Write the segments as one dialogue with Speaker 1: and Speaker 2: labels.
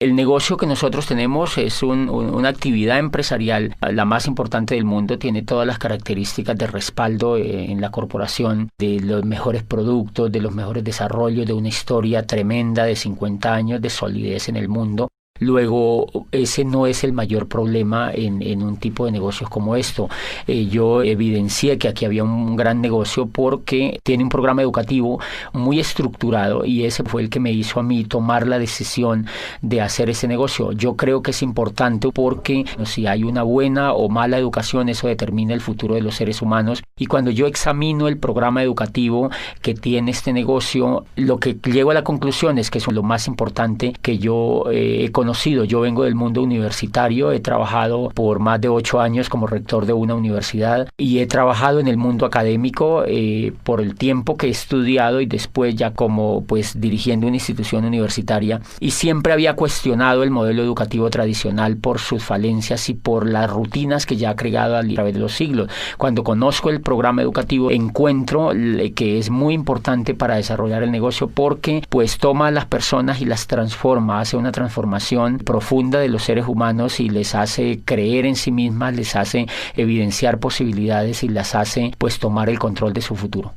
Speaker 1: El negocio que nosotros tenemos es una actividad empresarial, la más importante del mundo, tiene todas las características de respaldo en la corporación, de los mejores productos, de los mejores desarrollos, de una historia tremenda de 50 años de solidez en el mundo. Luego, ese no es el mayor problema en un tipo de negocios como esto. Yo evidencié que aquí había un gran negocio porque tiene un programa educativo muy estructurado y ese fue el que me hizo a mí tomar la decisión de hacer ese negocio. Yo creo que es importante porque si hay una buena o mala educación, eso determina el futuro de los seres humanos. Y cuando yo examino el programa educativo que tiene este negocio, lo que llego a la conclusión es que es lo más importante que yo he conocido. Yo vengo del mundo universitario, he trabajado por más de 8 años como rector de una universidad y he trabajado en el mundo académico por el tiempo que he estudiado y después ya como dirigiendo una institución universitaria, y siempre había cuestionado el modelo educativo tradicional por sus falencias y por las rutinas que ya ha creado a través de los siglos. Cuando conozco el programa educativo encuentro que es muy importante para desarrollar el negocio porque toma a las personas y las transforma, hace una transformación profunda de los seres humanos y les hace creer en sí mismas, les hace evidenciar posibilidades y las hace tomar el control de su futuro.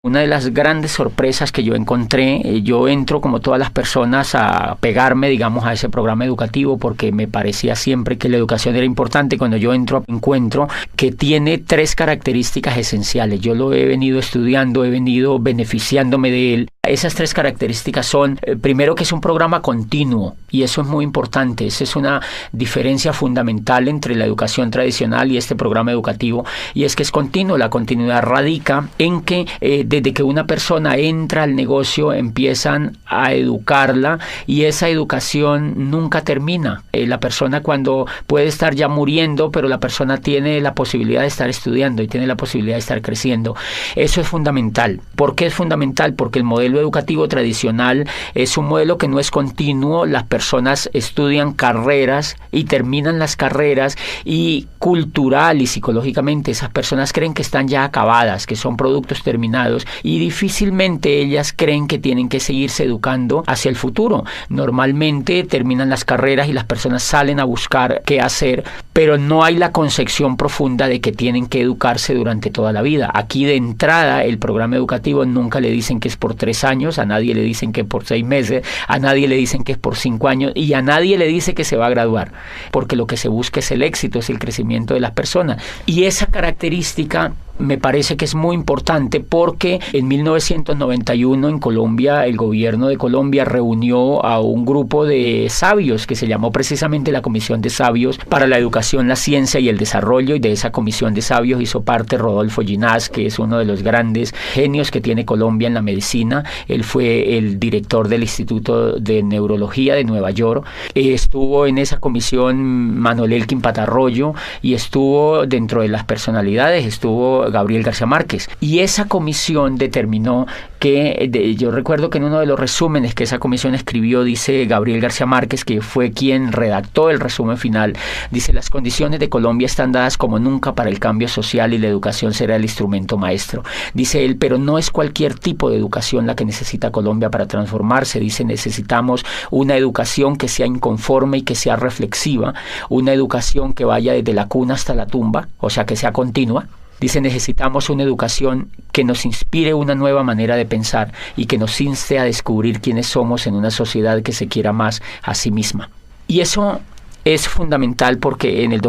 Speaker 1: Una de las grandes sorpresas que yo encontré, yo entro como todas las personas a pegarme, digamos, a ese programa educativo porque me parecía siempre que la educación era importante. Cuando yo entro, encuentro que tiene 3 características esenciales. Yo lo he venido estudiando, he venido beneficiándome de él. Esas 3 características son, primero, que es un programa continuo y eso es muy importante. Esa es una diferencia fundamental entre la educación tradicional y este programa educativo, y es que es continuo. La continuidad radica en que desde que una persona entra al negocio empiezan a educarla y esa educación nunca termina. La persona cuando puede estar ya muriendo, pero la persona tiene la posibilidad de estar estudiando y tiene la posibilidad de estar creciendo. Eso es fundamental. ¿Por qué es fundamental? Porque el modelo educativo tradicional es un modelo que no es continuo. Las personas estudian carreras y terminan las carreras y cultural y psicológicamente esas personas creen que están ya acabadas, que son productos terminados, y difícilmente ellas creen que tienen que seguirse educando hacia el futuro. Normalmente terminan las carreras y las personas salen a buscar qué hacer, pero no hay la concepción profunda de que tienen que educarse durante toda la vida. Aquí de entrada el programa educativo nunca le dicen que es por 3 años, a nadie le dicen que por 6 meses, a nadie le dicen que es por 5 años y a nadie le dice que se va a graduar, porque lo que se busca es el éxito, es el crecimiento de las personas. Y esa característica me parece que es muy importante porque en 1991 en Colombia, el gobierno de Colombia reunió a un grupo de sabios que se llamó precisamente la Comisión de Sabios para la Educación, la Ciencia y el Desarrollo, y de esa Comisión de Sabios hizo parte Rodolfo Ginás, que es uno de los grandes genios que tiene Colombia en la medicina. Él fue el director del Instituto de Neurología de Nueva York. Estuvo en esa comisión Manuel Elkin Patarroyo y estuvo dentro de las personalidades, estuvo Gabriel García Márquez, y esa comisión determinó que, yo recuerdo que en uno de los resúmenes que esa comisión escribió, dice Gabriel García Márquez, que fue quien redactó el resumen final, dice: las condiciones de Colombia están dadas como nunca para el cambio social y la educación será el instrumento maestro. Dice él, pero no es cualquier tipo de educación la que necesita Colombia para transformarse. Dice, necesitamos una educación que sea inconforme y que sea reflexiva, una educación que vaya desde la cuna hasta la tumba, o sea, que sea continua. Dice, necesitamos una educación que nos inspire una nueva manera de pensar y que nos inste a descubrir quiénes somos en una sociedad que se quiera más a sí misma. Y eso es fundamental porque en el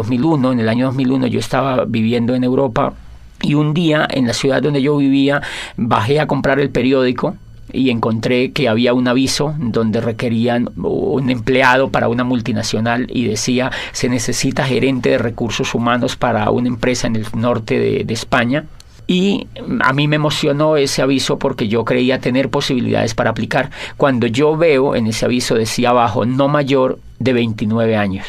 Speaker 1: año 2001, yo estaba viviendo en Europa y un día en la ciudad donde yo vivía bajé a comprar el periódico y encontré que había un aviso donde requerían un empleado para una multinacional y decía: se necesita gerente de recursos humanos para una empresa en el norte de España. Y a mí me emocionó ese aviso porque yo creía tener posibilidades para aplicar. Cuando yo veo en ese aviso decía abajo: no mayor de 29 años.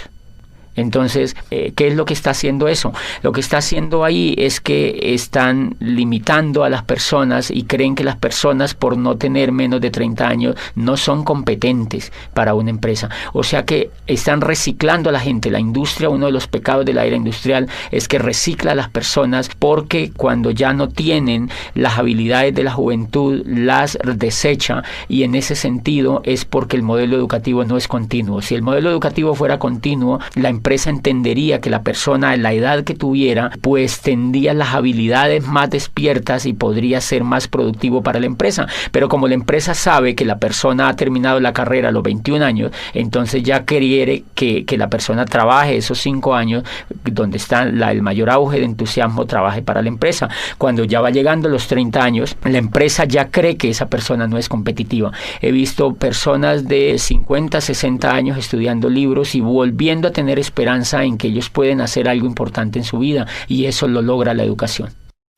Speaker 1: Entonces, ¿qué es lo que está haciendo eso? Lo que está haciendo ahí es que están limitando a las personas y creen que las personas, por no tener menos de 30 años, no son competentes para una empresa. O sea que están reciclando a la gente. La industria, uno de los pecados de la era industrial es que recicla a las personas, porque cuando ya no tienen las habilidades de la juventud las desecha, y en ese sentido es porque el modelo educativo no es continuo. Si el modelo educativo fuera continuo, la empresa entendería que la persona, en la edad que tuviera, pues tendría las habilidades más despiertas y podría ser más productivo para la empresa. Pero como la empresa sabe que la persona ha terminado la carrera a los 21 años, entonces ya quiere que la persona trabaje esos 5 años, donde está el mayor auge de entusiasmo, trabaje para la empresa. Cuando ya va llegando a los 30 años, la empresa ya cree que esa persona no es competitiva. He visto personas de 50, 60 años estudiando libros y volviendo a tener esperanza en que ellos pueden hacer algo importante en su vida, y eso lo logra la educación.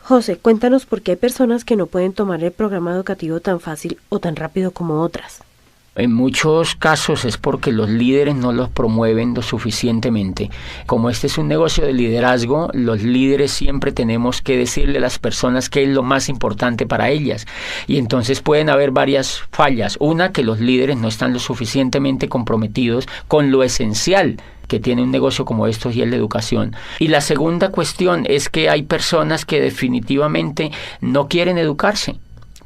Speaker 2: José, cuéntanos por qué hay personas que no pueden tomar el programa educativo tan fácil o tan rápido como otras.
Speaker 1: En muchos casos es porque los líderes no los promueven lo suficientemente. Como este es un negocio de liderazgo, los líderes siempre tenemos que decirle a las personas qué es lo más importante para ellas. Y entonces pueden haber varias fallas. Una, que los líderes no están lo suficientemente comprometidos con lo esencial que tiene un negocio como estos, y es la educación. Y la segunda cuestión es que hay personas que definitivamente no quieren educarse,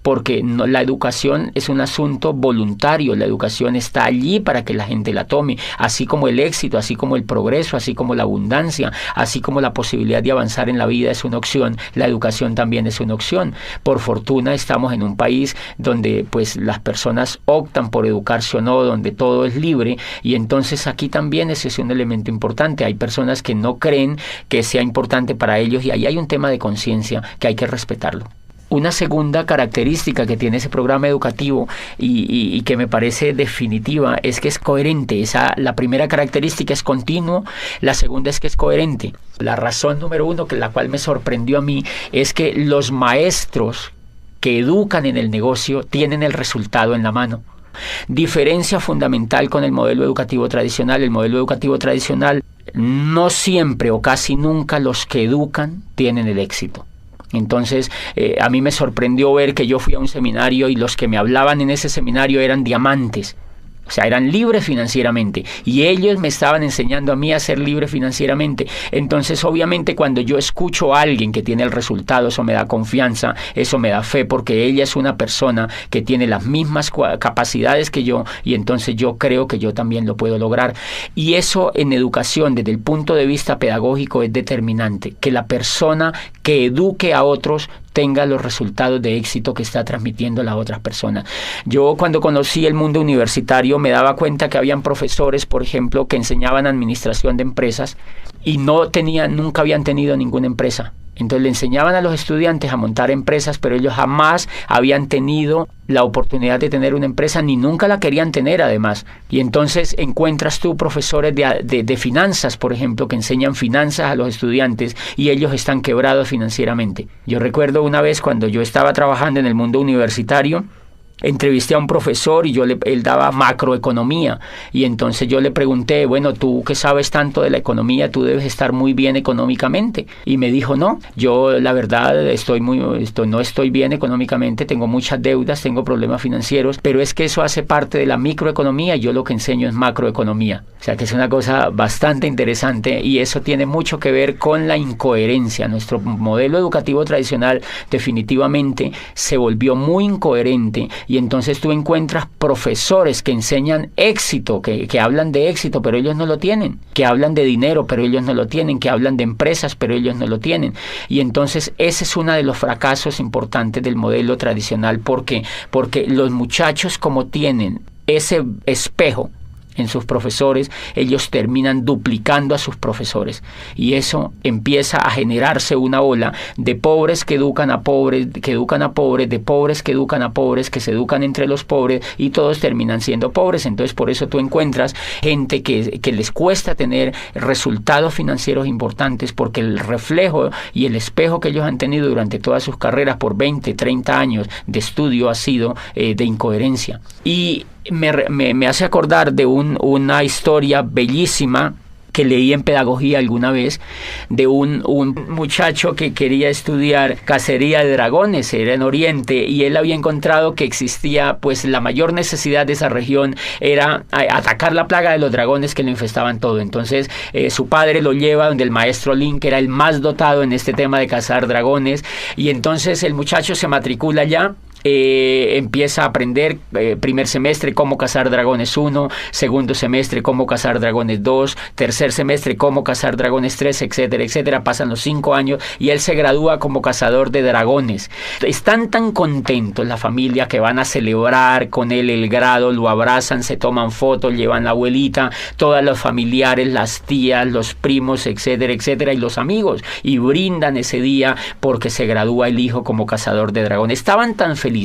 Speaker 1: porque la educación es un asunto voluntario. La educación está allí para que la gente la tome, así como el éxito, así como el progreso, así como la abundancia, así como la posibilidad de avanzar en la vida es una opción. La educación también es una opción. Por fortuna estamos en un país donde pues las personas optan por educarse o no, donde todo es libre, y entonces aquí también ese es un elemento importante. Hay personas que no creen que sea importante para ellos, y ahí hay un tema de conciencia que hay que respetarlo. Una segunda característica que tiene ese programa educativo y que me parece definitiva es que es coherente. La primera característica es continuo, la segunda es que es coherente. La razón número uno, la cual me sorprendió a mí, es que los maestros que educan en el negocio tienen el resultado en la mano. Diferencia fundamental con el modelo educativo tradicional. El modelo educativo tradicional, no siempre o casi nunca los que educan tienen el éxito. Entonces, a mí me sorprendió ver que yo fui a un seminario y los que me hablaban en ese seminario eran diamantes. O sea, eran libres financieramente, y ellos me estaban enseñando a mí a ser libre financieramente. Entonces, obviamente, cuando yo escucho a alguien que tiene el resultado, eso me da confianza, eso me da fe, porque ella es una persona que tiene las mismas capacidades que yo, y entonces yo creo que yo también lo puedo lograr. Y eso en educación, desde el punto de vista pedagógico, es determinante, que la persona que eduque a otros tenga los resultados de éxito que está transmitiendo a las otras personas. Yo, cuando conocí el mundo universitario, me daba cuenta que habían profesores, por ejemplo, que enseñaban administración de empresas y nunca habían tenido ninguna empresa. Entonces le enseñaban a los estudiantes a montar empresas, pero ellos jamás habían tenido la oportunidad de tener una empresa, ni nunca la querían tener además. Y entonces encuentras tú profesores de finanzas, por ejemplo, que enseñan finanzas a los estudiantes y ellos están quebrados financieramente. Yo recuerdo una vez cuando yo estaba trabajando en el mundo universitario, entrevisté a un profesor y él daba macroeconomía, y entonces yo le pregunté, bueno, tú que sabes tanto de la economía, tú debes estar muy bien económicamente, y me dijo, no, yo la verdad no estoy bien económicamente, tengo muchas deudas, tengo problemas financieros, pero es que eso hace parte de la microeconomía, y yo lo que enseño es macroeconomía. O sea que es una cosa bastante interesante, y eso tiene mucho que ver con la incoherencia. Nuestro modelo educativo tradicional definitivamente se volvió muy incoherente, y entonces tú encuentras profesores que enseñan éxito, que hablan de éxito, pero ellos no lo tienen, que hablan de dinero, pero ellos no lo tienen, que hablan de empresas, pero ellos no lo tienen. Y entonces ese es uno de los fracasos importantes del modelo tradicional. ¿Por qué? Porque los muchachos, como tienen ese espejo en sus profesores, ellos terminan duplicando a sus profesores, y eso empieza a generarse una ola de pobres que educan a pobres, de pobres que educan a pobres, que se educan entre los pobres, y todos terminan siendo pobres. Entonces por eso tú encuentras gente que les cuesta tener resultados financieros importantes, porque el reflejo y el espejo que ellos han tenido durante todas sus carreras por 20, 30 años de estudio ha sido de incoherencia. Y me hace acordar de una historia bellísima que leí en pedagogía alguna vez de un muchacho que quería estudiar cacería de dragones, era en Oriente, y él había encontrado que existía, pues la mayor necesidad de esa región era atacar la plaga de los dragones que lo infestaban todo. Entonces su padre lo lleva donde el maestro Lin, que era el más dotado en este tema de cazar dragones, y entonces el muchacho se matricula allá. Empieza a aprender primer semestre cómo cazar dragones 1, segundo semestre cómo cazar dragones 2, tercer semestre cómo cazar dragones 3, etcétera, etcétera. Pasan los 5 años y él se gradúa como cazador de dragones. Están tan contentos la familia que van a celebrar con él el grado, lo abrazan, se toman fotos, llevan la abuelita, todos los familiares, las tías, los primos, etcétera, etcétera, y los amigos, y brindan ese día porque se gradúa el hijo como cazador de dragones. Estaban tan felices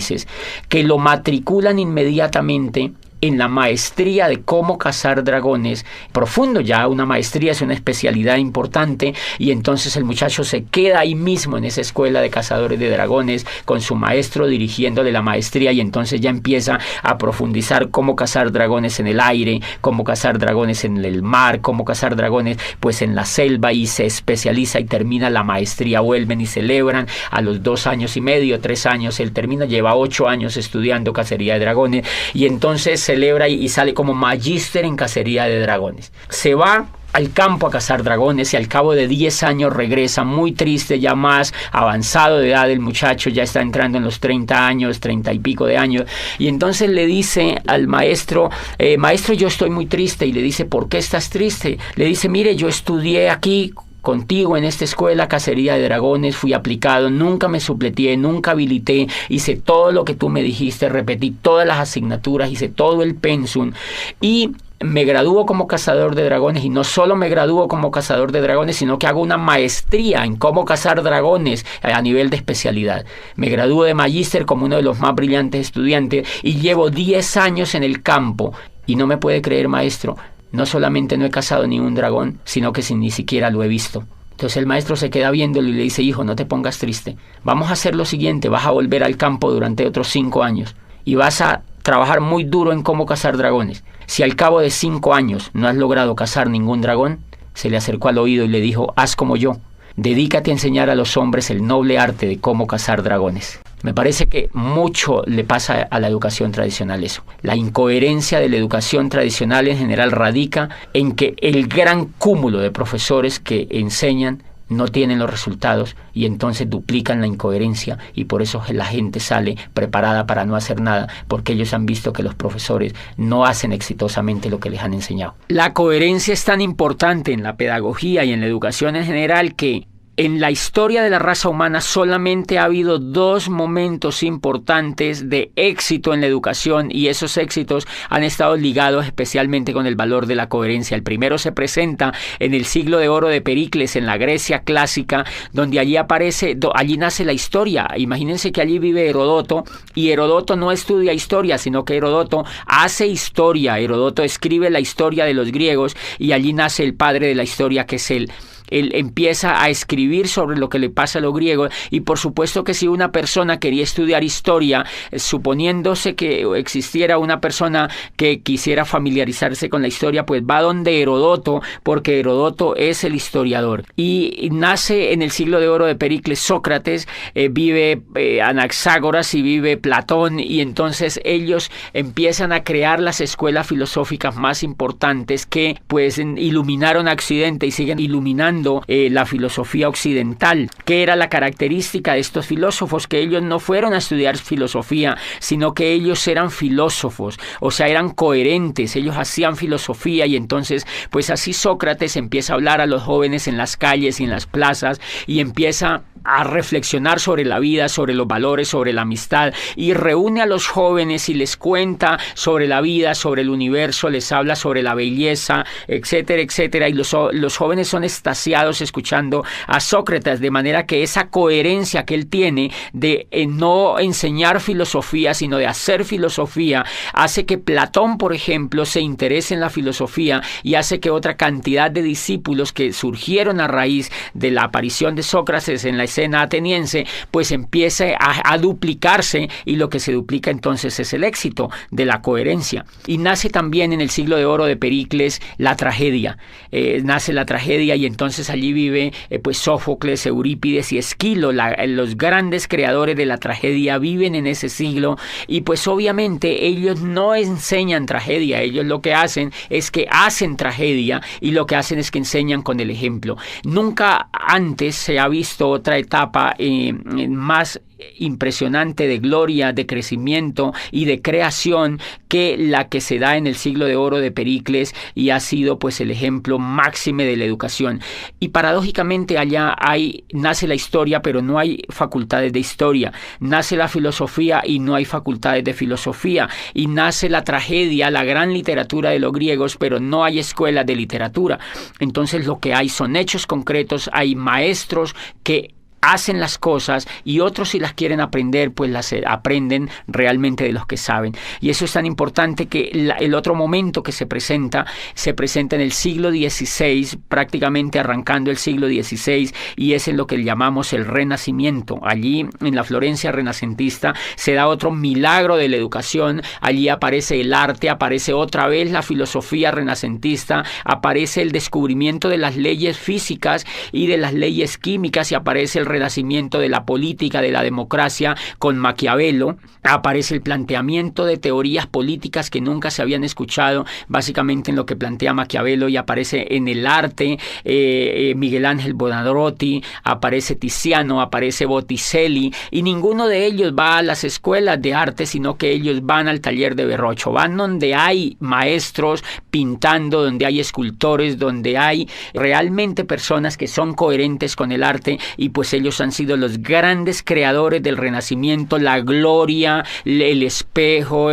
Speaker 1: que lo matriculan inmediatamente en la maestría de cómo cazar dragones, profundo ya, una maestría es una especialidad importante, y entonces el muchacho se queda ahí mismo en esa escuela de cazadores de dragones con su maestro dirigiéndole la maestría, y entonces ya empieza a profundizar cómo cazar dragones en el aire, cómo cazar dragones en el mar, cómo cazar dragones pues en la selva, y se especializa y termina la maestría. Vuelven y celebran a los 2 años y medio, 3 años, él termina, lleva 8 años estudiando cacería de dragones, y entonces celebra y sale como magíster en cacería de dragones. Se va al campo a cazar dragones y al cabo de 10 años regresa muy triste, ya más avanzado de edad el muchacho, ya está entrando en los 30 años, 30 y pico de años, y entonces le dice al maestro, maestro, yo estoy muy triste, y le dice, ¿por qué estás triste? Le dice, mire, yo estudié aquí contigo en esta escuela cacería de dragones, fui aplicado, nunca me supleteé, nunca habilité, hice todo lo que tú me dijiste, repetí todas las asignaturas, hice todo el pensum, y me gradúo como cazador de dragones, y no solo me gradúo como cazador de dragones, sino que hago una maestría en cómo cazar dragones a nivel de especialidad. Me gradúo de magíster como uno de los más brillantes estudiantes, y llevo 10 años en el campo, y no me puede creer, maestro, no solamente no he cazado ni un dragón, sino que ni siquiera lo he visto. Entonces el maestro se queda viéndolo y le dice, hijo, no te pongas triste. Vamos a hacer lo siguiente, vas a volver al campo durante otros 5 años y vas a trabajar muy duro en cómo cazar dragones. Si al cabo de 5 años no has logrado cazar ningún dragón, se le acercó al oído y le dijo, haz como yo, dedícate a enseñar a los hombres el noble arte de cómo cazar dragones. Me parece que mucho le pasa a la educación tradicional eso. La incoherencia de la educación tradicional en general radica en que el gran cúmulo de profesores que enseñan no tienen los resultados, y entonces duplican la incoherencia, y por eso la gente sale preparada para no hacer nada, porque ellos han visto que los profesores no hacen exitosamente lo que les han enseñado. La coherencia es tan importante en la pedagogía y en la educación en general que en la historia de la raza humana solamente ha habido 2 momentos importantes de éxito en la educación, y esos éxitos han estado ligados especialmente con el valor de la coherencia. El primero se presenta en el siglo de oro de Pericles, en la Grecia clásica, donde allí nace la historia. Imagínense que allí vive Herodoto, y Herodoto no estudia historia, sino que Herodoto hace historia. Herodoto escribe la historia de los griegos, y allí nace el padre de la historia, que es él. Él empieza a escribir sobre lo que le pasa a los griegos, y por supuesto que si una persona quería estudiar historia, suponiéndose que existiera una persona que quisiera familiarizarse con la historia, pues va donde Herodoto, porque Herodoto es el historiador. Y nace en el siglo de oro de Pericles Sócrates, vive Anaxágoras y vive Platón, y entonces ellos empiezan a crear las escuelas filosóficas más importantes que pues iluminaron a Occidente y siguen iluminando la filosofía occidental. ¿Qué era la característica de estos filósofos? Que ellos no fueron a estudiar filosofía, sino que ellos eran filósofos, o sea, eran coherentes, ellos hacían filosofía, y entonces pues así Sócrates empieza a hablar a los jóvenes en las calles y en las plazas, y empieza a reflexionar sobre la vida, sobre los valores, sobre la amistad, y reúne a los jóvenes y les cuenta sobre la vida, sobre el universo, les habla sobre la belleza, etcétera, etcétera, y los jóvenes son extasiados escuchando a Sócrates, de manera que esa coherencia que él tiene de no enseñar filosofía, sino de hacer filosofía, hace que Platón, por ejemplo, se interese en la filosofía, y hace que otra cantidad de discípulos que surgieron a raíz de la aparición de Sócrates en la escena ateniense, pues empiece a duplicarse, y lo que se duplica entonces es el éxito de la coherencia. Y nace también en el siglo de oro de Pericles la tragedia. Nace la tragedia, y entonces allí vive pues Sófocles, Eurípides y Esquilo, los grandes creadores de la tragedia viven en ese siglo, y pues obviamente ellos no enseñan tragedia, ellos lo que hacen es que hacen tragedia, y lo que hacen es que enseñan con el ejemplo. Nunca antes se ha visto otra etapa más impresionante de gloria, de crecimiento y de creación que la que se da en el siglo de oro de Pericles, y ha sido pues el ejemplo máximo de la educación. Y paradójicamente allá nace la historia, pero no hay facultades de historia, nace la filosofía y no hay facultades de filosofía, y nace la tragedia, la gran literatura de los griegos, pero no hay escuelas de literatura. Entonces lo que hay son hechos concretos, hay maestros que hacen las cosas, y otros, si las quieren aprender, pues las aprenden realmente de los que saben. Y eso es tan importante que el otro momento que se presenta en el siglo XVI, prácticamente arrancando el siglo XVI, y es en lo que llamamos el Renacimiento. Allí, en la Florencia renacentista, se da otro milagro de la educación. Allí aparece el arte, aparece otra vez la filosofía renacentista, aparece el descubrimiento de las leyes físicas y de las leyes químicas, y aparece el renacimiento de la política, de la democracia con Maquiavelo. Aparece el planteamiento de teorías políticas que nunca se habían escuchado, básicamente en lo que plantea Maquiavelo, y aparece en el arte Miguel Ángel Buonarroti, aparece Tiziano, aparece Botticelli, y ninguno de ellos va a las escuelas de arte, sino que ellos van al taller de Verrocchio, van donde hay maestros pintando, donde hay escultores, donde hay realmente personas que son coherentes con el arte, y pues ellos han sido los grandes creadores del Renacimiento, la gloria, el espejo,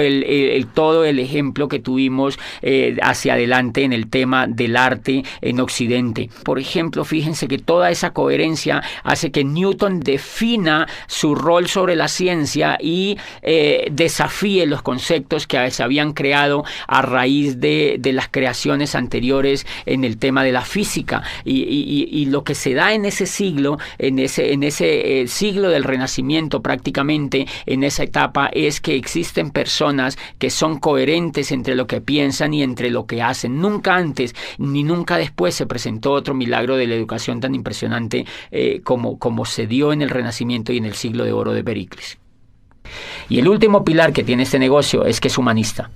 Speaker 1: todo el ejemplo que tuvimos hacia adelante en el tema del arte en Occidente. Por ejemplo, fíjense que toda esa coherencia hace que Newton defina su rol sobre la ciencia y desafíe los conceptos que se habían creado a raíz de las creaciones anteriores en el tema de la física. Y lo que se da en ese siglo, en ese siglo del Renacimiento, prácticamente en esa etapa, es que existen personas que son coherentes entre lo que piensan y entre lo que hacen. Nunca antes ni nunca después se presentó otro milagro de la educación tan impresionante como se dio en el Renacimiento y en el siglo de oro de Pericles. Y el último pilar que tiene este negocio es que es humanista.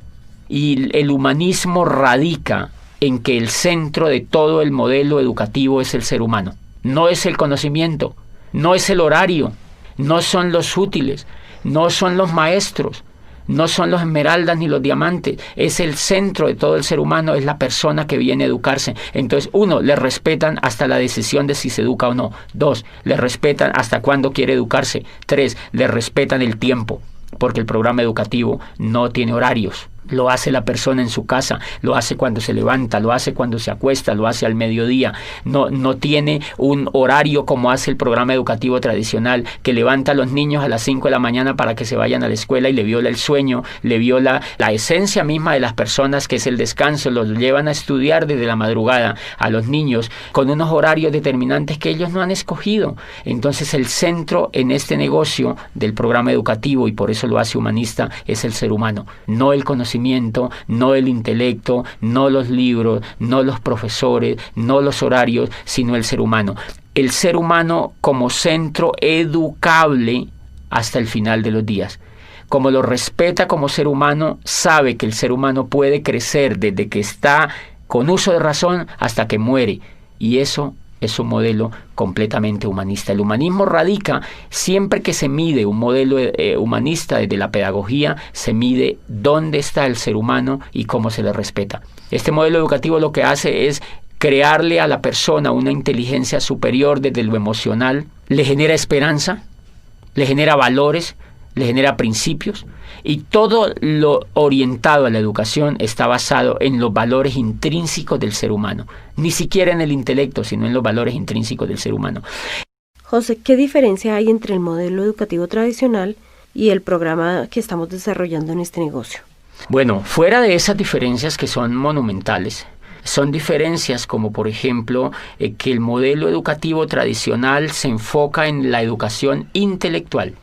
Speaker 1: Y el humanismo radica en que el centro de todo el modelo educativo es el ser humano. No es el conocimiento, no es el horario, no son los útiles, no son los maestros, no son los esmeraldas ni los diamantes. Es el centro de todo el ser humano, es la persona que viene a educarse. Entonces, 1, le respetan hasta la decisión de si se educa o no. 2, le respetan hasta cuándo quiere educarse. 3, le respetan el tiempo, porque el programa educativo no tiene horarios. Lo hace la persona en su casa, lo hace cuando se levanta, lo hace cuando se acuesta, lo hace al mediodía. No tiene un horario como hace el programa educativo tradicional, que levanta a los niños a las 5 de la mañana para que se vayan a la escuela y le viola el sueño, le viola la esencia misma de las personas, que es el descanso. Los llevan a estudiar desde la madrugada a los niños con unos horarios determinantes que ellos no han escogido. Entonces el centro en este negocio del programa educativo, y por eso lo hace humanista, es el ser humano, no el conocimiento, no el intelecto, no los libros, no los profesores, no los horarios, sino el ser humano. El ser humano como centro educable hasta el final de los días. Como lo respeta como ser humano, sabe que el ser humano puede crecer desde que está con uso de razón hasta que muere. Y eso es un modelo completamente humanista. El humanismo radica, siempre que se mide un modelo humanista desde la pedagogía, se mide dónde está el ser humano y cómo se le respeta. Este modelo educativo lo que hace es crearle a la persona una inteligencia superior desde lo emocional, le genera esperanza, le genera valores, le genera principios, y todo lo orientado a la educación está basado en los valores intrínsecos del ser humano, ni siquiera en el intelecto, sino en los valores intrínsecos del ser humano.
Speaker 2: José, ¿qué diferencia hay entre el modelo educativo tradicional y el programa que estamos desarrollando en este negocio?
Speaker 1: Bueno, fuera de esas diferencias que son monumentales, Son diferencias como, por ejemplo, que el modelo educativo tradicional se enfoca en la educación intelectual.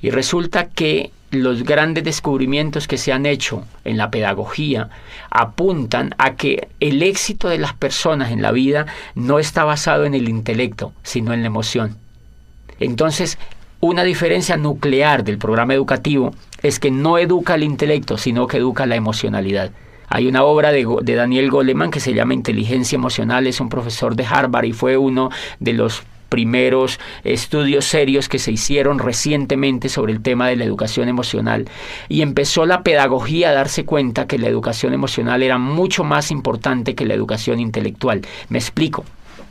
Speaker 1: Y resulta que los grandes descubrimientos que se han hecho en la pedagogía apuntan a que el éxito de las personas en la vida no está basado en el intelecto, sino en la emoción. Entonces, una diferencia nuclear del programa educativo es que no educa el intelecto, sino que educa la emocionalidad. Hay una obra de Daniel Goleman que se llama Inteligencia Emocional, es un profesor de Harvard y fue uno de los primeros estudios serios que se hicieron recientemente sobre el tema de la educación emocional, y empezó la pedagogía a darse cuenta que la educación emocional era mucho más importante que la educación intelectual. Me explico.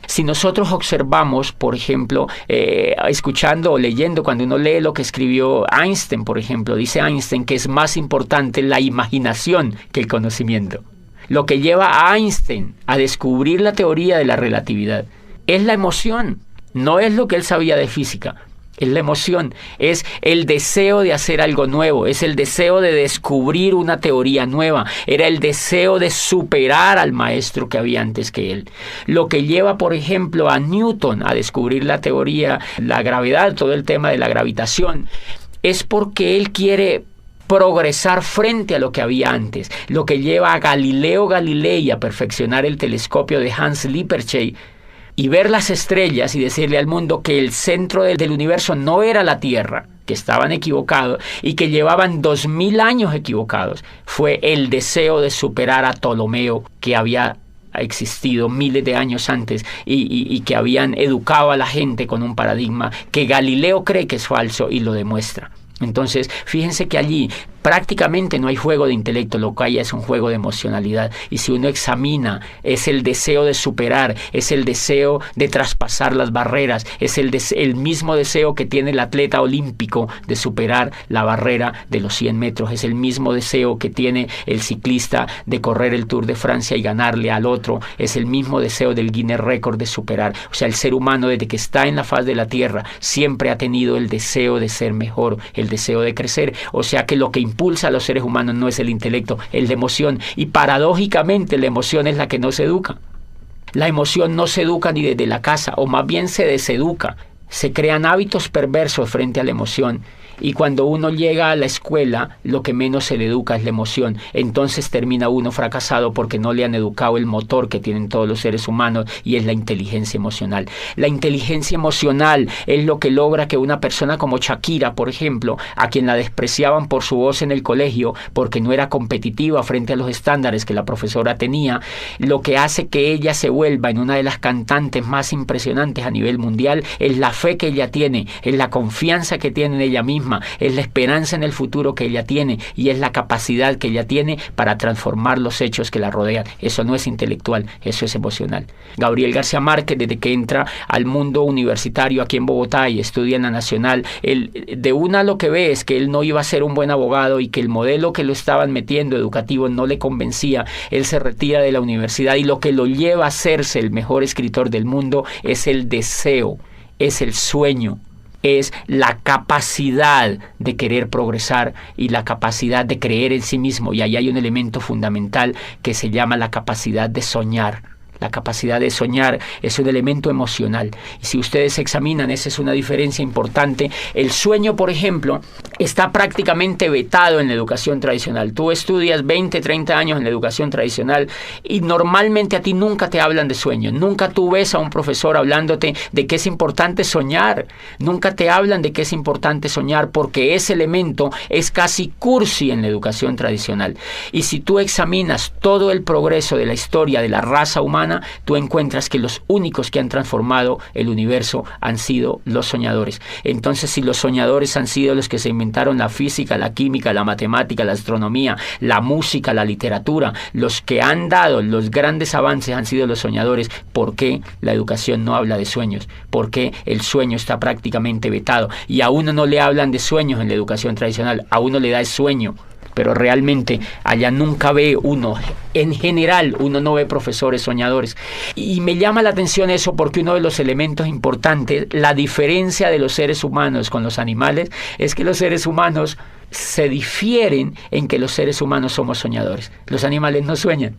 Speaker 1: Si nosotros observamos, por ejemplo, escuchando o leyendo, cuando uno lee lo que escribió Einstein, por ejemplo, dice Einstein que es más importante la imaginación que el conocimiento. Lo que lleva a Einstein a descubrir la teoría de la relatividad es la emoción, no es lo que él sabía de física. Es la emoción, es el deseo de hacer algo nuevo, es el deseo de descubrir una teoría nueva, era el deseo de superar al maestro que había antes que él. Lo que lleva, por ejemplo, a Newton a descubrir la teoría, la gravedad, todo el tema de la gravitación, es porque él quiere progresar frente a lo que había antes. Lo que lleva a Galileo Galilei a perfeccionar el telescopio de Hans Lippershey y ver las estrellas y decirle al mundo que el centro del universo no era la Tierra, que estaban equivocados y que llevaban 2000 años equivocados, fue el deseo de superar a Ptolomeo, que había existido miles de años antes y que habían educado a la gente con un paradigma que Galileo cree que es falso y lo demuestra. Entonces, fíjense que allí prácticamente no hay juego de intelecto, lo que hay es un juego de emocionalidad. Y si uno examina, es el deseo de superar, es el deseo de traspasar las barreras, es el mismo deseo que tiene el atleta olímpico de superar la barrera de los 100 metros, es el mismo deseo que tiene el ciclista de correr el Tour de Francia y ganarle al otro, es el mismo deseo del Guinness Record de superar. O sea, el ser humano desde que está en la faz de la tierra siempre ha tenido el deseo de ser mejor, el deseo de crecer. O sea que lo que impulsa a los seres humanos no es el intelecto, es la emoción, y paradójicamente la emoción es la que no se educa. La emoción no se educa ni desde la casa, o más bien se deseduca. Se crean hábitos perversos frente a la emoción, y cuando uno llega a la escuela, lo que menos se le educa es la emoción. Entonces termina uno fracasado porque no le han educado el motor que tienen todos los seres humanos, y es la inteligencia emocional. La inteligencia emocional es lo que logra que una persona como Shakira, por ejemplo, a quien la despreciaban por su voz en el colegio, porque no era competitiva frente a los estándares que la profesora tenía, lo que hace que ella se vuelva en una de las cantantes más impresionantes a nivel mundial es la fe que ella tiene, es la confianza que tiene en ella misma, es la esperanza en el futuro que ella tiene, y es la capacidad que ella tiene para transformar los hechos que la rodean. Eso no es intelectual, eso es emocional. Gabriel García Márquez, desde que entra al mundo universitario aquí en Bogotá y estudia en la Nacional, él de una lo que ve es que él no iba a ser un buen abogado y que el modelo que lo estaban metiendo educativo no le convencía. Él se retira de la universidad, y lo que lo lleva a hacerse el mejor escritor del mundo es el deseo, es el sueño, es la capacidad de querer progresar y la capacidad de creer en sí mismo. Y ahí hay un elemento fundamental que se llama la capacidad de soñar. La capacidad de soñar es un elemento emocional. Y si ustedes examinan, esa es una diferencia importante. El sueño, por ejemplo, está prácticamente vetado en la educación tradicional. Tú estudias 20, 30 años en la educación tradicional y normalmente a ti nunca te hablan de sueño. Nunca tú ves a un profesor hablándote de que es importante soñar. Nunca te hablan de que es importante soñar, porque ese elemento es casi cursi en la educación tradicional. Y si tú examinas todo el progreso de la historia de la raza humana, tú encuentras que los únicos que han transformado el universo han sido los soñadores. Entonces, si los soñadores han sido los que se inventaron la física, la química, la matemática, la astronomía, la música, la literatura, los que han dado los grandes avances han sido los soñadores, ¿por qué la educación no habla de sueños? ¿Por qué el sueño está prácticamente vetado? Y a uno no le hablan de sueños en la educación tradicional, a uno le da el sueño. Pero realmente allá nunca ve uno, en general uno no ve profesores soñadores. Y me llama la atención eso porque uno de los elementos importantes, la diferencia de los seres humanos con los animales, es que los seres humanos se difieren en que los seres humanos somos soñadores. Los animales no sueñan.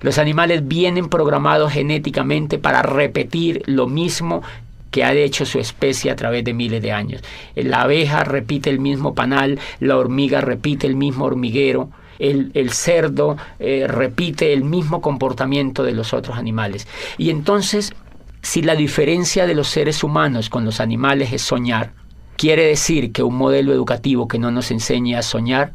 Speaker 1: Los animales vienen programados genéticamente para repetir lo mismo que ha hecho su especie a través de miles de años. La abeja repite el mismo panal, la hormiga repite el mismo hormiguero, el cerdo repite el mismo comportamiento de los otros animales. Y entonces, si la diferencia de los seres humanos con los animales es soñar, quiere decir que un modelo educativo que no nos enseñe a soñar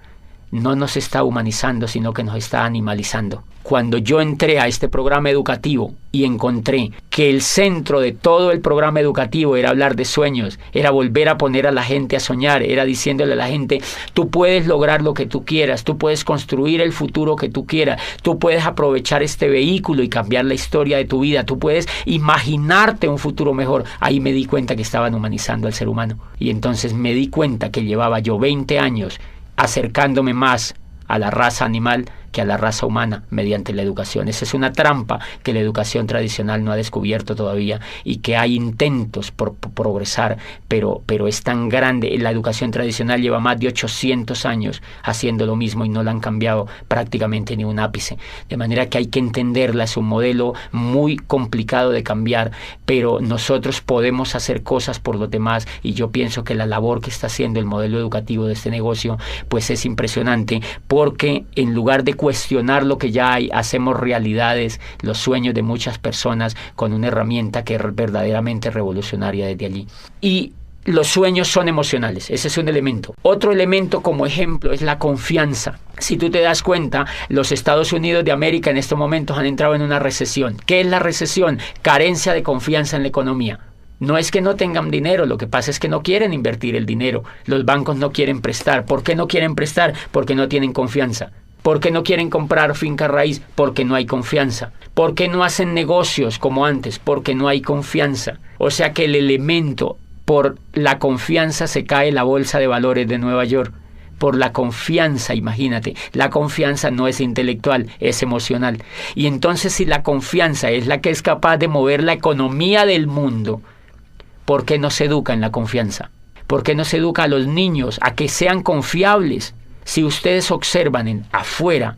Speaker 1: no nos está humanizando, sino que nos está animalizando. Cuando yo entré a este programa educativo y encontré que el centro de todo el programa educativo era hablar de sueños, era volver a poner a la gente a soñar, era diciéndole a la gente, tú puedes lograr lo que tú quieras, tú puedes construir el futuro que tú quieras, tú puedes aprovechar este vehículo y cambiar la historia de tu vida, tú puedes imaginarte un futuro mejor. Ahí me di cuenta que estaban humanizando al ser humano. Y entonces me di cuenta que llevaba yo 20 años acercándome más a la raza animal que a la raza humana mediante la educación. Esa es una trampa que la educación tradicional no ha descubierto todavía y que hay intentos por progresar, pero es tan grande. La educación tradicional lleva más de 800 años haciendo lo mismo y no la han cambiado prácticamente ni un ápice. De manera que hay que entenderla, es un modelo muy complicado de cambiar, pero nosotros podemos hacer cosas por los demás y yo pienso que la labor que está haciendo el modelo educativo de este negocio pues es impresionante, porque en lugar de cuestionar lo que ya hay, hacemos realidades los sueños de muchas personas con una herramienta que es verdaderamente revolucionaria desde allí. Y los sueños son emocionales, ese es un elemento. Otro elemento como ejemplo es la confianza. Si tú te das cuenta, los Estados Unidos de América en estos momentos han entrado en una recesión. ¿Qué es la recesión? Carencia de confianza en la economía. No es que no tengan dinero, lo que pasa es que no quieren invertir el dinero. Los bancos no quieren prestar. ¿Por qué no quieren prestar? Porque no tienen confianza. ¿Por qué no quieren comprar finca raíz? Porque no hay confianza. ¿Por qué no hacen negocios como antes? Porque no hay confianza. O sea que el elemento, por la confianza se cae la bolsa de valores de Nueva York. Por la confianza, imagínate, la confianza no es intelectual, es emocional. Y entonces si la confianza es la que es capaz de mover la economía del mundo, ¿por qué no se educa en la confianza? ¿Por qué no se educa a los niños a que sean confiables? Si ustedes observan afuera,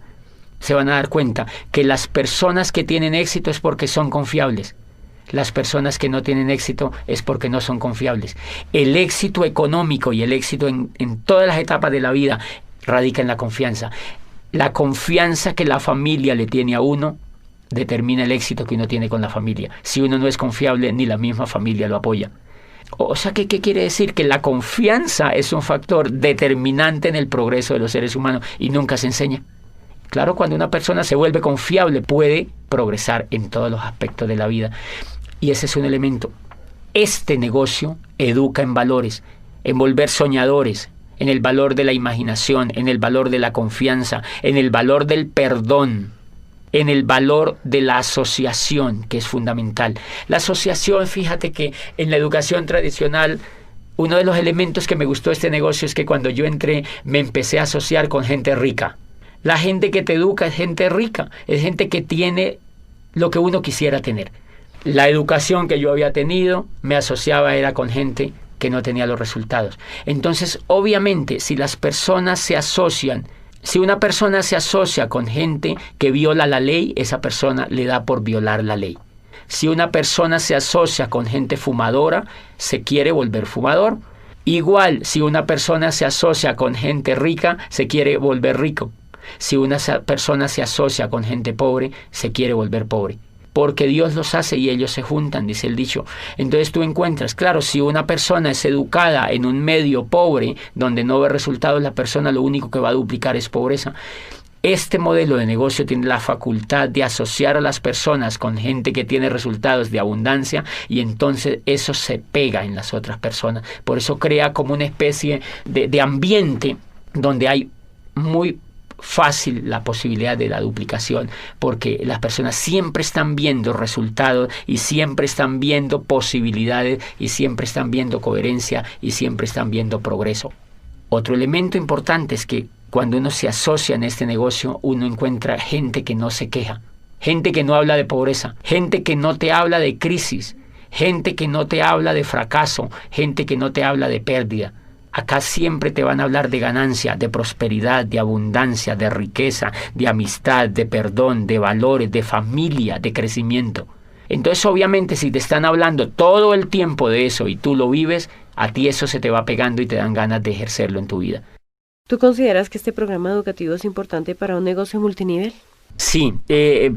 Speaker 1: se van a dar cuenta que las personas que tienen éxito es porque son confiables. Las personas que no tienen éxito es porque no son confiables. El éxito económico y el éxito en todas las etapas de la vida radica en la confianza. La confianza que la familia le tiene a uno determina el éxito que uno tiene con la familia. Si uno no es confiable, ni la misma familia lo apoya. O sea, ¿qué quiere decir? Que la confianza es un factor determinante en el progreso de los seres humanos y nunca se enseña. Claro, cuando una persona se vuelve confiable, puede progresar en todos los aspectos de la vida. Y ese es un elemento. Este negocio educa en valores, en volver soñadores, en el valor de la imaginación, en el valor de la confianza, en el valor del perdón, en el valor de la asociación, que es fundamental. La asociación, fíjate que en la educación tradicional, uno de los elementos que me gustó de este negocio es que cuando yo entré me empecé a asociar con gente rica. La gente que te educa es gente rica, es gente que tiene lo que uno quisiera tener. La educación que yo había tenido me asociaba era con gente que no tenía los resultados. Entonces, obviamente, si las personas se asocian, si una persona se asocia con gente que viola la ley, esa persona le da por violar la ley. Si una persona se asocia con gente fumadora, se quiere volver fumador. Igual, si una persona se asocia con gente rica, se quiere volver rico. Si una persona se asocia con gente pobre, se quiere volver pobre. Porque Dios los hace y ellos se juntan, dice el dicho. Entonces tú encuentras, claro, si una persona es educada en un medio pobre, donde no ve resultados, la persona lo único que va a duplicar es pobreza. Este modelo de negocio tiene la facultad de asociar a las personas con gente que tiene resultados de abundancia y entonces eso se pega en las otras personas. Por eso crea como una especie de ambiente donde hay muy fácil la posibilidad de la duplicación, porque las personas siempre están viendo resultados y siempre están viendo posibilidades y siempre están viendo coherencia y siempre están viendo progreso. Otro elemento importante es que cuando uno se asocia en este negocio, uno encuentra gente que no se queja, gente que no habla de pobreza, gente que no te habla de crisis, gente que no te habla de fracaso, gente que no te habla de pérdida. Acá siempre te van a hablar de ganancia, de prosperidad, de abundancia, de riqueza, de amistad, de perdón, de valores, de familia, de crecimiento. Entonces, obviamente, si te están hablando todo el tiempo de eso y tú lo vives, a ti eso se te va pegando y te dan ganas de ejercerlo en tu vida.
Speaker 2: ¿Tú consideras que este programa educativo es importante para un negocio multinivel?
Speaker 1: Sí,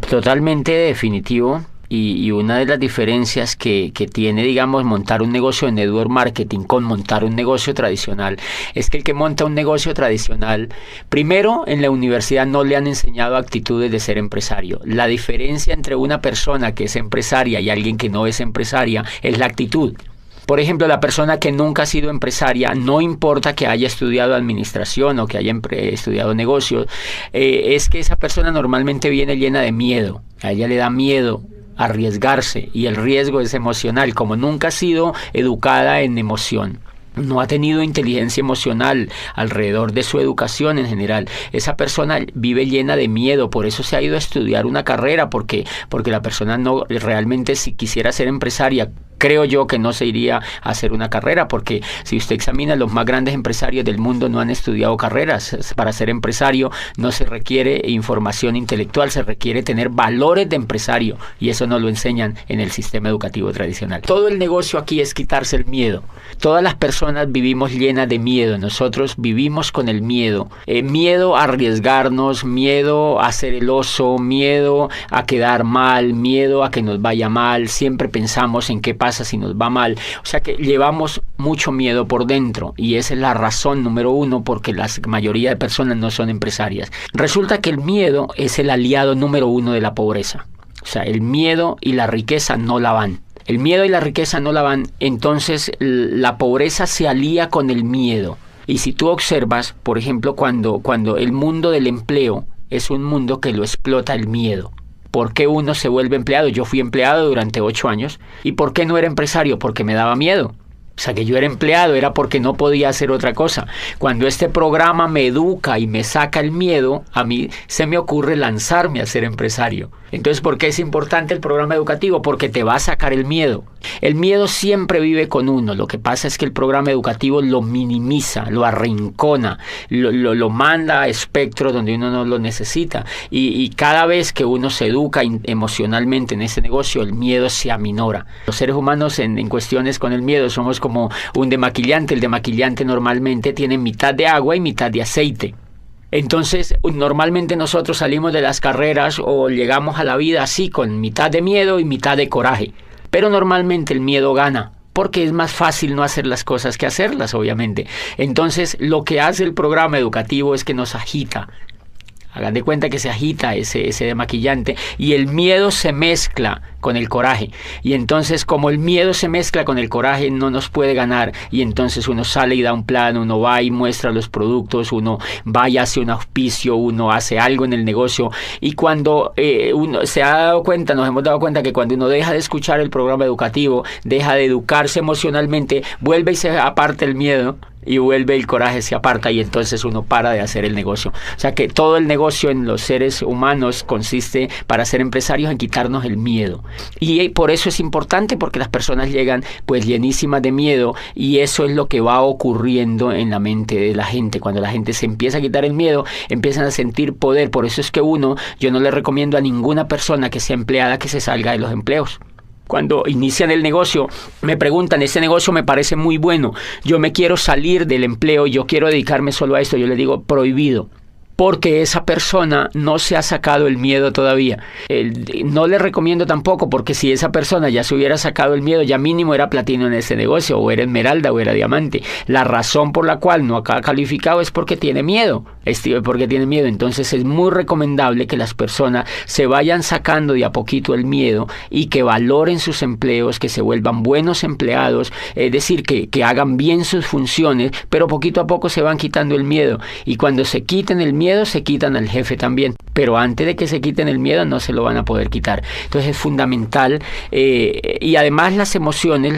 Speaker 1: totalmente definitivo. Y una de las diferencias que tiene, digamos, montar un negocio de network marketing con montar un negocio tradicional es que el que monta un negocio tradicional, primero, en la universidad no le han enseñado actitudes de ser empresario. La diferencia entre una persona que es empresaria y alguien que no es empresaria es la actitud. Por ejemplo, la persona que nunca ha sido empresaria, no importa que haya estudiado administración o que haya estudiado negocios, es que esa persona normalmente viene llena de miedo. A ella le da miedo arriesgarse, y el riesgo es emocional. Como nunca ha sido educada en emoción, no ha tenido inteligencia emocional alrededor de su educación en general, esa persona vive llena de miedo. Por eso se ha ido a estudiar una carrera, porque la persona no realmente, si quisiera ser empresaria, creo yo que no se iría a hacer una carrera, porque si usted examina, los más grandes empresarios del mundo no han estudiado carreras. Para ser empresario no se requiere información intelectual, se requiere tener valores de empresario, y eso no lo enseñan en el sistema educativo tradicional. Todo el negocio aquí es quitarse el miedo. Todas las personas vivimos llenas de miedo. Nosotros vivimos con el miedo. Miedo a arriesgarnos, miedo a ser el oso, miedo a quedar mal, miedo a que nos vaya mal. Siempre pensamos en qué pasa si nos va mal. O sea que llevamos mucho miedo por dentro, y esa es la razón número uno porque la mayoría de personas no son empresarias. Resulta que el miedo es el aliado número uno de la pobreza. O sea, el miedo y la riqueza no la van. El miedo y la riqueza no la van, entonces la pobreza se alía con el miedo. Y si tú observas, por ejemplo, cuando el mundo del empleo es un mundo que lo explota el miedo. ¿Por qué uno se vuelve empleado? Yo fui empleado durante 8 años. ¿Y por qué no era empresario? Porque me daba miedo. O sea, que yo era empleado era porque no podía hacer otra cosa. Cuando este programa me educa y me saca el miedo, a mí se me ocurre lanzarme a ser empresario. Entonces, ¿por qué es importante el programa educativo? Porque te va a sacar el miedo. El miedo siempre vive con uno. Lo que pasa es que el programa educativo lo minimiza, lo arrincona, lo manda a espectros donde uno no lo necesita. Y cada vez que uno se educa emocionalmente en ese negocio, el miedo se aminora. Los seres humanos en cuestiones con el miedo somos como un demaquillante. El demaquillante normalmente tiene mitad de agua y mitad de aceite. Entonces, normalmente nosotros salimos de las carreras o llegamos a la vida así, con mitad de miedo y mitad de coraje. Pero normalmente el miedo gana, porque es más fácil no hacer las cosas que hacerlas, obviamente. Entonces, lo que hace el programa educativo es que nos agita. Hagan de cuenta que se agita ese demaquillante, y el miedo se mezcla con el coraje. Y entonces, como el miedo se mezcla con el coraje, no nos puede ganar. Y entonces uno sale y da un plan, uno va y muestra los productos, uno va y hace un auspicio, uno hace algo en el negocio. Y cuando uno se ha dado cuenta, nos hemos dado cuenta que cuando uno deja de escuchar el programa educativo, deja de educarse emocionalmente, vuelve y se aparta el miedo, y vuelve el coraje, se aparta, y entonces uno para de hacer el negocio. O sea que todo el negocio en los seres humanos consiste, para ser empresarios, en quitarnos el miedo. Y por eso es importante, porque las personas llegan pues llenísimas de miedo, y eso es lo que va ocurriendo en la mente de la gente. Cuando la gente se empieza a quitar el miedo, empiezan a sentir poder. Por eso es que yo no le recomiendo a ninguna persona que sea empleada que se salga de los empleos. Cuando inician el negocio, me preguntan, este negocio me parece muy bueno, yo me quiero salir del empleo, yo quiero dedicarme solo a esto. Yo le digo, prohibido. Porque esa persona no se ha sacado el miedo todavía. No le recomiendo tampoco, porque si esa persona ya se hubiera sacado el miedo, ya mínimo era platino en ese negocio, o era esmeralda, o era diamante. La razón por la cual no ha calificado es porque tiene miedo. Entonces es muy recomendable que las personas se vayan sacando de a poquito el miedo, y que valoren sus empleos, que se vuelvan buenos empleados, es decir, que hagan bien sus funciones, pero poquito a poco se van quitando el miedo. Y cuando se quiten el miedo, se quitan al jefe también, pero antes de que se quiten el miedo no se lo van a poder quitar. Entonces es fundamental, y además las emociones,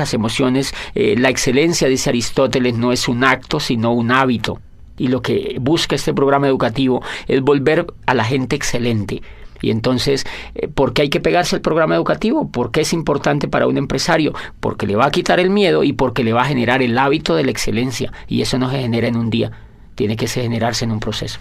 Speaker 1: la excelencia, dice Aristóteles, no es un acto sino un hábito, y lo que busca este programa educativo es volver a la gente excelente. Y entonces, ¿por qué hay que pegarse al programa educativo? ¿Por qué es importante para un empresario? Porque le va a quitar el miedo y porque le va a generar el hábito de la excelencia. Y eso no se genera en un día, tiene que generarse en un proceso.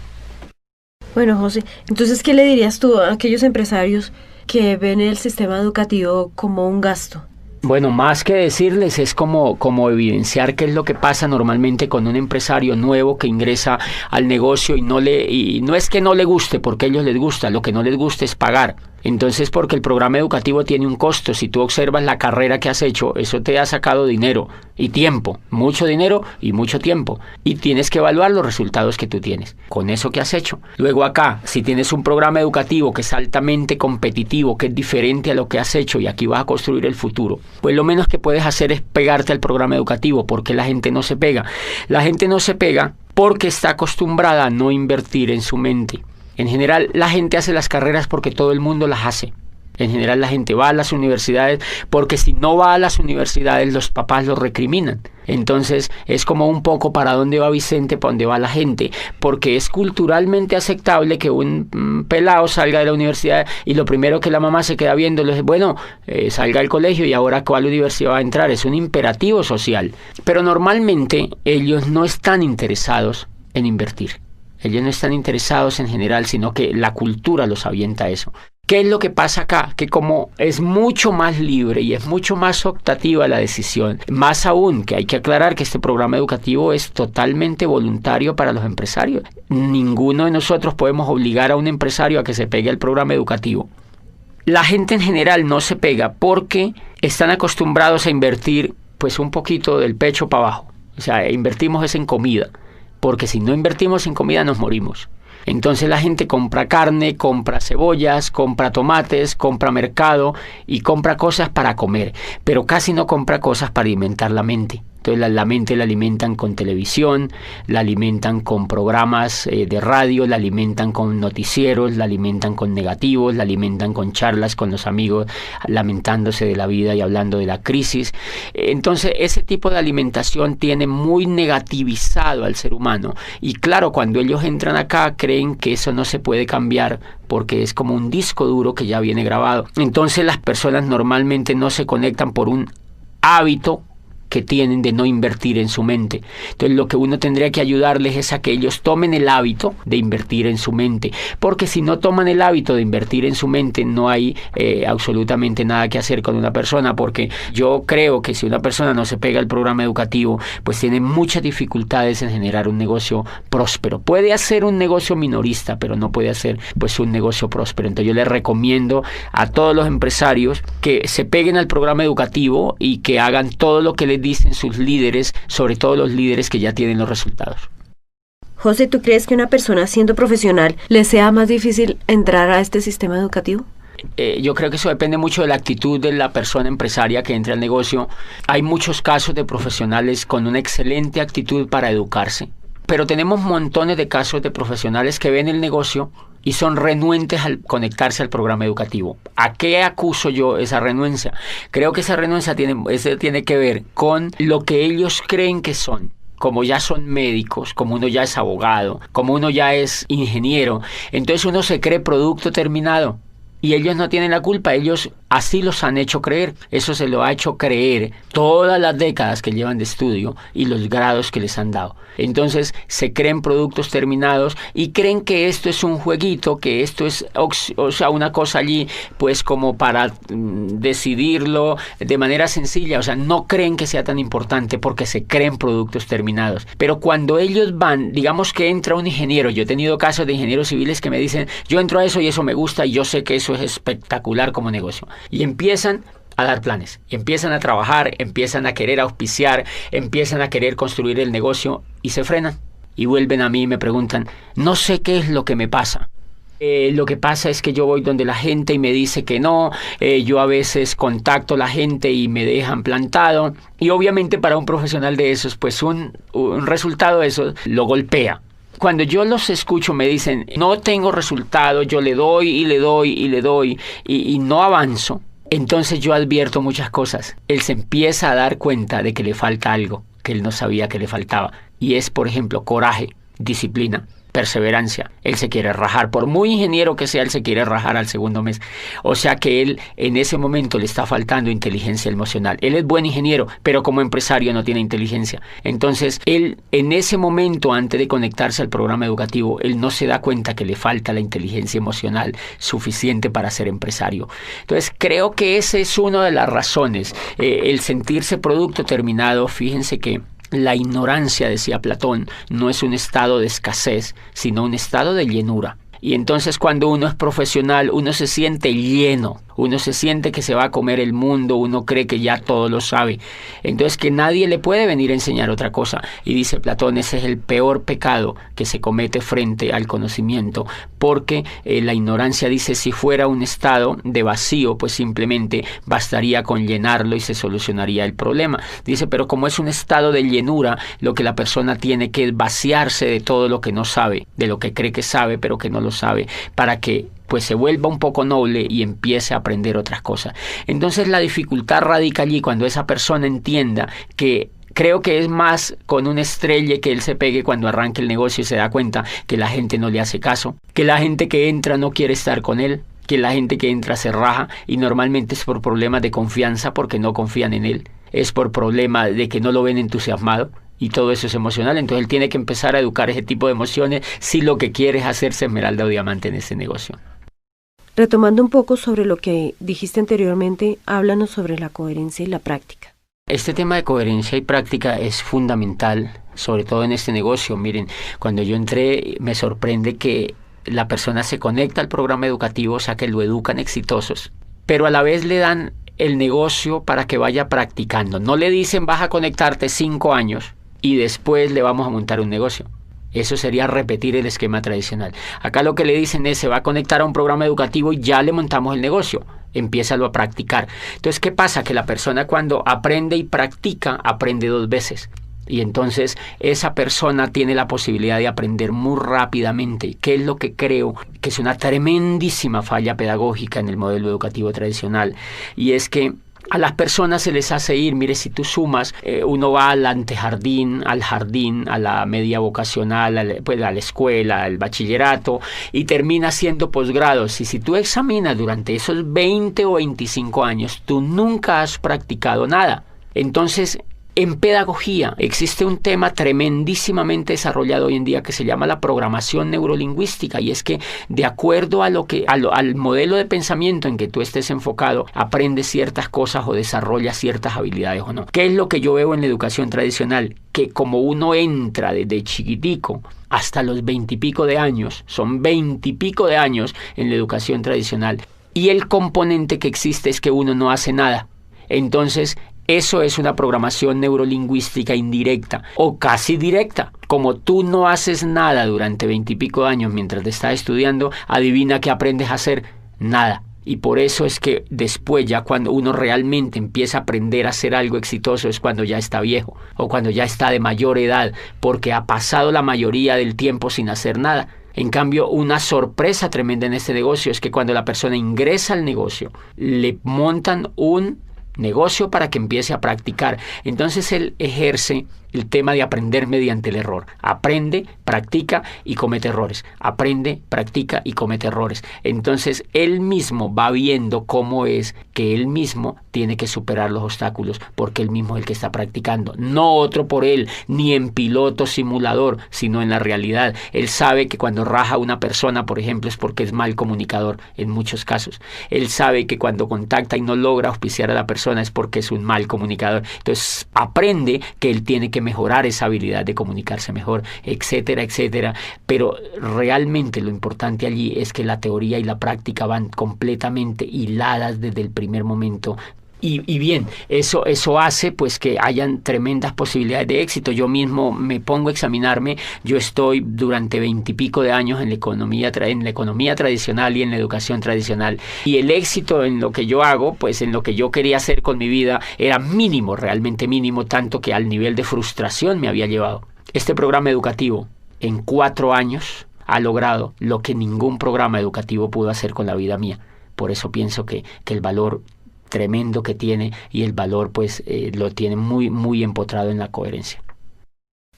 Speaker 2: Bueno, José, entonces, ¿qué le dirías tú a aquellos empresarios que ven el sistema educativo como un gasto?
Speaker 1: Bueno, más que decirles es como evidenciar qué es lo que pasa normalmente con un empresario nuevo que ingresa al negocio y no es que no le guste, porque a ellos les gusta, lo que no les gusta es pagar. Entonces, porque el programa educativo tiene un costo, si tú observas la carrera que has hecho, eso te ha sacado dinero y tiempo, mucho dinero y mucho tiempo, y tienes que evaluar los resultados que tú tienes con eso que has hecho. Luego acá, si tienes un programa educativo que es altamente competitivo, que es diferente a lo que has hecho y aquí vas a construir el futuro, pues lo menos que puedes hacer es pegarte al programa educativo. Porque la gente no se pega. La gente no se pega porque está acostumbrada a no invertir en su mente. En general, la gente hace las carreras porque todo el mundo las hace. En general, la gente va a las universidades porque si no va a las universidades, los papás lo recriminan. Entonces, es como un poco para dónde va Vicente, para dónde va la gente, porque es culturalmente aceptable que un pelado salga de la universidad y lo primero que la mamá se queda viendo es, bueno, salga del colegio y ahora ¿cuál universidad va a entrar? Es un imperativo social. Pero normalmente ellos no están interesados en invertir. Ellos no están interesados en general, sino que la cultura los avienta a eso. ¿Qué es lo que pasa acá? Que como es mucho más libre y es mucho más optativa la decisión, más aún que hay que aclarar que este programa educativo es totalmente voluntario para los empresarios. Ninguno de nosotros podemos obligar a un empresario a que se pegue al programa educativo. La gente en general no se pega porque están acostumbrados a invertir pues un poquito del pecho para abajo. O sea, invertimos es en comida, porque si no invertimos en comida nos morimos. Entonces la gente compra carne, compra cebollas, compra tomates, compra mercado y compra cosas para comer, pero casi no compra cosas para alimentar la mente. Entonces la mente la alimentan con televisión, la alimentan con programas de radio, la alimentan con noticieros, la alimentan con negativos, la alimentan con charlas con los amigos, lamentándose de la vida y hablando de la crisis. Entonces ese tipo de alimentación tiene muy negativizado al ser humano. Y claro, cuando ellos entran acá creen que eso no se puede cambiar porque es como un disco duro que ya viene grabado. Entonces las personas normalmente no se conectan por un hábito que tienen de no invertir en su mente. Entonces lo que uno tendría que ayudarles es a que ellos tomen el hábito de invertir en su mente, porque si no toman el hábito de invertir en su mente no hay absolutamente nada que hacer con una persona, porque yo creo que si una persona no se pega al programa educativo, pues tiene muchas dificultades en generar un negocio próspero. Puede hacer un negocio minorista, pero no puede hacer pues un negocio próspero. Entonces yo les recomiendo a todos los empresarios que se peguen al programa educativo y que hagan todo lo que les dicen sus líderes, sobre todo los líderes que ya tienen los resultados.
Speaker 2: José, ¿tú crees que una persona siendo profesional le sea más difícil entrar a este sistema educativo?
Speaker 1: Yo creo que eso depende mucho de la actitud de la persona empresaria que entre al negocio. Hay muchos casos de profesionales con una excelente actitud para educarse, pero tenemos montones de casos de profesionales que ven el negocio y son renuentes al conectarse al programa educativo. ¿A qué acuso yo esa renuencia? Creo que esa renuncia tiene que ver con lo que ellos creen que son. Como ya son médicos, como uno ya es abogado, como uno ya es ingeniero, entonces uno se cree producto terminado. Y ellos no tienen la culpa, ellos así los han hecho creer. Eso se lo ha hecho creer todas las décadas que llevan de estudio y los grados que les han dado. Entonces se creen productos terminados y creen que esto es un jueguito, que esto es una cosa allí pues como para decidirlo de manera sencilla. O sea, no creen que sea tan importante porque se creen productos terminados. Pero cuando ellos van, digamos que entra un ingeniero, yo he tenido casos de ingenieros civiles que me dicen, yo entro a eso y eso me gusta y yo sé que eso es espectacular como negocio. Y empiezan a dar planes, y empiezan a trabajar, empiezan a querer auspiciar, empiezan a querer construir el negocio y se frenan. Y vuelven a mí y me preguntan, no sé qué es lo que me pasa. Lo que pasa es que yo voy donde la gente y me dice que no, yo a veces contacto a la gente y me dejan plantado. Y obviamente para un profesional de esos, pues un resultado de eso lo golpea. Cuando yo los escucho me dicen, no tengo resultado, yo le doy y le doy y le doy y no avanzo, entonces yo advierto muchas cosas. Él se empieza a dar cuenta de que le falta algo que él no sabía que le faltaba. Y es, por ejemplo, coraje, disciplina, perseverancia. Él se quiere rajar, por muy ingeniero que sea, él se quiere rajar al segundo mes. O sea que él en ese momento le está faltando inteligencia emocional. Él es buen ingeniero, pero como empresario no tiene inteligencia. Entonces, él en ese momento, antes de conectarse al programa educativo, él no se da cuenta que le falta la inteligencia emocional suficiente para ser empresario. Entonces, creo que esa es una de las razones. El sentirse producto terminado, fíjense que la ignorancia, decía Platón, no es un estado de escasez, sino un estado de llenura. Y entonces cuando uno es profesional, uno se siente lleno, uno se siente que se va a comer el mundo, uno cree que ya todo lo sabe. Entonces que nadie le puede venir a enseñar otra cosa. Y dice Platón, ese es el peor pecado que se comete frente al conocimiento, porque la ignorancia, dice, si fuera un estado de vacío, pues simplemente bastaría con llenarlo y se solucionaría el problema. Dice, pero como es un estado de llenura, lo que la persona tiene que vaciarse de todo lo que no sabe, de lo que cree que sabe, pero que no lo sabe, para que pues se vuelva un poco noble y empiece a aprender otras cosas. Entonces la dificultad radica allí cuando esa persona entienda que creo que es más con un estrelle que él se pegue cuando arranque el negocio y se da cuenta que la gente no le hace caso, que la gente que entra no quiere estar con él, que la gente que entra se raja y normalmente es por problemas de confianza porque no confían en él, es por problema de que no lo ven entusiasmado. Y todo eso es emocional, entonces él tiene que empezar a educar ese tipo de emociones si lo que quiere es hacerse esmeralda o diamante en ese negocio.
Speaker 2: Retomando un poco sobre lo que dijiste anteriormente, háblanos sobre la coherencia y la práctica.
Speaker 1: Este tema de coherencia y práctica es fundamental, sobre todo en este negocio. Miren, cuando yo entré me sorprende que la persona se conecta al programa educativo, o sea que lo educan exitosos, pero a la vez le dan el negocio para que vaya practicando. No le dicen vas a conectarte 5 años y después le vamos a montar un negocio. Eso sería repetir el esquema tradicional. Acá lo que le dicen es se va a conectar a un programa educativo y ya le montamos el negocio. Empiézalo a practicar. Entonces, ¿qué pasa? Que la persona cuando aprende y practica, aprende 2 veces. Y entonces esa persona tiene la posibilidad de aprender muy rápidamente, que es lo que creo que es una tremendísima falla pedagógica en el modelo educativo tradicional. Y es que a las personas se les hace ir, mire, si tú sumas, uno va al antejardín, al jardín, a la media vocacional, a la escuela, al bachillerato, y termina haciendo posgrados. Y si tú examinas durante esos 20 o 25 años, tú nunca has practicado nada. Entonces, en pedagogía existe un tema tremendísimamente desarrollado hoy en día que se llama la programación neurolingüística, y es que de acuerdo a al modelo de pensamiento en que tú estés enfocado, aprendes ciertas cosas o desarrollas ciertas habilidades o no. ¿Qué es lo que yo veo en la educación tradicional? Que como uno entra desde chiquitico hasta los 20 y pico de años, son 20 y pico de años en la educación tradicional, y el componente que existe es que uno no hace nada. Entonces, eso es una programación neurolingüística indirecta o casi directa. Como tú no haces nada durante 20 y pico de años mientras te estás estudiando, adivina qué aprendes a hacer. Nada. Y por eso es que después, ya cuando uno realmente empieza a aprender a hacer algo exitoso, es cuando ya está viejo o cuando ya está de mayor edad, porque ha pasado la mayoría del tiempo sin hacer nada. En cambio, una sorpresa tremenda en este negocio es que cuando la persona ingresa al negocio, le montan un negocio para que empiece a practicar. Entonces él ejerce el tema de aprender mediante el error. Aprende, practica y comete errores. Aprende, practica y comete errores. Entonces él mismo va viendo cómo es que él mismo tiene que superar los obstáculos, porque él mismo es el que está practicando. No otro por él, ni en piloto simulador, sino en la realidad. Él sabe que cuando raja a una persona, por ejemplo, es porque es mal comunicador en muchos casos. Él sabe que cuando contacta y no logra auspiciar a la persona es porque es un mal comunicador. Entonces aprende que él tiene que mejorar esa habilidad de comunicarse mejor, etcétera, etcétera. Pero realmente lo importante allí es que la teoría y la práctica van completamente hiladas desde el primer momento. Y bien, eso hace pues que hayan tremendas posibilidades de éxito. Yo mismo me pongo a examinarme. Yo estoy durante 20 y pico de años en la economía tradicional y en la educación tradicional. Y el éxito en lo que yo hago, pues en lo que yo quería hacer con mi vida, era mínimo, realmente mínimo, tanto que al nivel de frustración me había llevado. Este programa educativo, en 4 años, ha logrado lo que ningún programa educativo pudo hacer con la vida mía. Por eso pienso que el valor tremendo que tiene y el valor pues lo tiene muy, muy empotrado en la coherencia.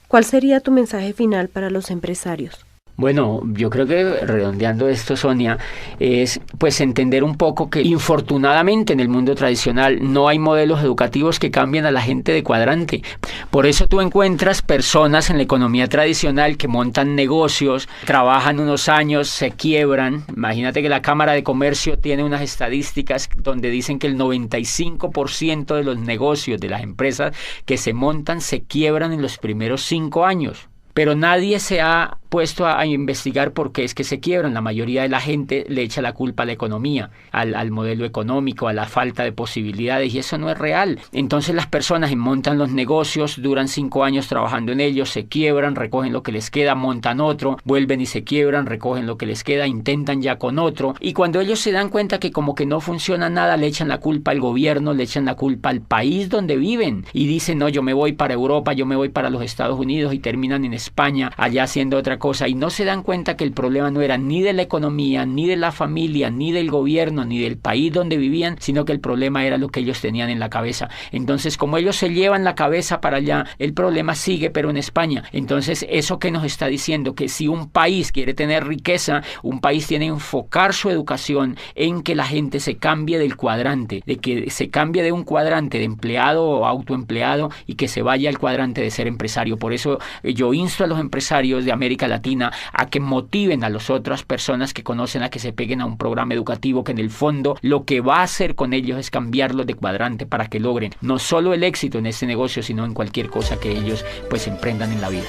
Speaker 2: ¿Cuál sería tu mensaje final para los empresarios?
Speaker 1: Bueno, yo creo que redondeando esto, Sonia, es pues entender un poco que infortunadamente en el mundo tradicional no hay modelos educativos que cambien a la gente de cuadrante. Por eso tú encuentras personas en la economía tradicional que montan negocios, trabajan unos años, se quiebran. Imagínate que la Cámara de Comercio tiene unas estadísticas donde dicen que el 95% de los negocios de las empresas que se montan se quiebran en los primeros 5 años. Pero nadie se ha puesto a investigar por qué es que se quiebran. La mayoría de la gente le echa la culpa a la economía, al modelo económico, a la falta de posibilidades, y eso no es real. Entonces las personas montan los negocios, duran 5 años trabajando en ellos, se quiebran, recogen lo que les queda, montan otro, vuelven y se quiebran, recogen lo que les queda, intentan ya con otro, y cuando ellos se dan cuenta que como que no funciona nada, le echan la culpa al gobierno, le echan la culpa al país donde viven, y dicen, no, yo me voy para Europa, yo me voy para los Estados Unidos, y terminan en España, allá haciendo otra cosa, y no se dan cuenta que el problema no era ni de la economía, ni de la familia, ni del gobierno, ni del país donde vivían, sino que el problema era lo que ellos tenían en la cabeza. Entonces, como ellos se llevan la cabeza para allá, el problema sigue, pero en España. Entonces, eso que nos está diciendo, que si un país quiere tener riqueza, un país tiene que enfocar su educación en que la gente se cambie del cuadrante, de que se cambie de un cuadrante de empleado o autoempleado y que se vaya al cuadrante de ser empresario. Por eso yo insto a los empresarios de América Latina a que motiven a las otras personas que conocen a que se peguen a un programa educativo que en el fondo lo que va a hacer con ellos es cambiarlos de cuadrante para que logren no solo el éxito en este negocio, sino en cualquier cosa que ellos pues emprendan en la vida.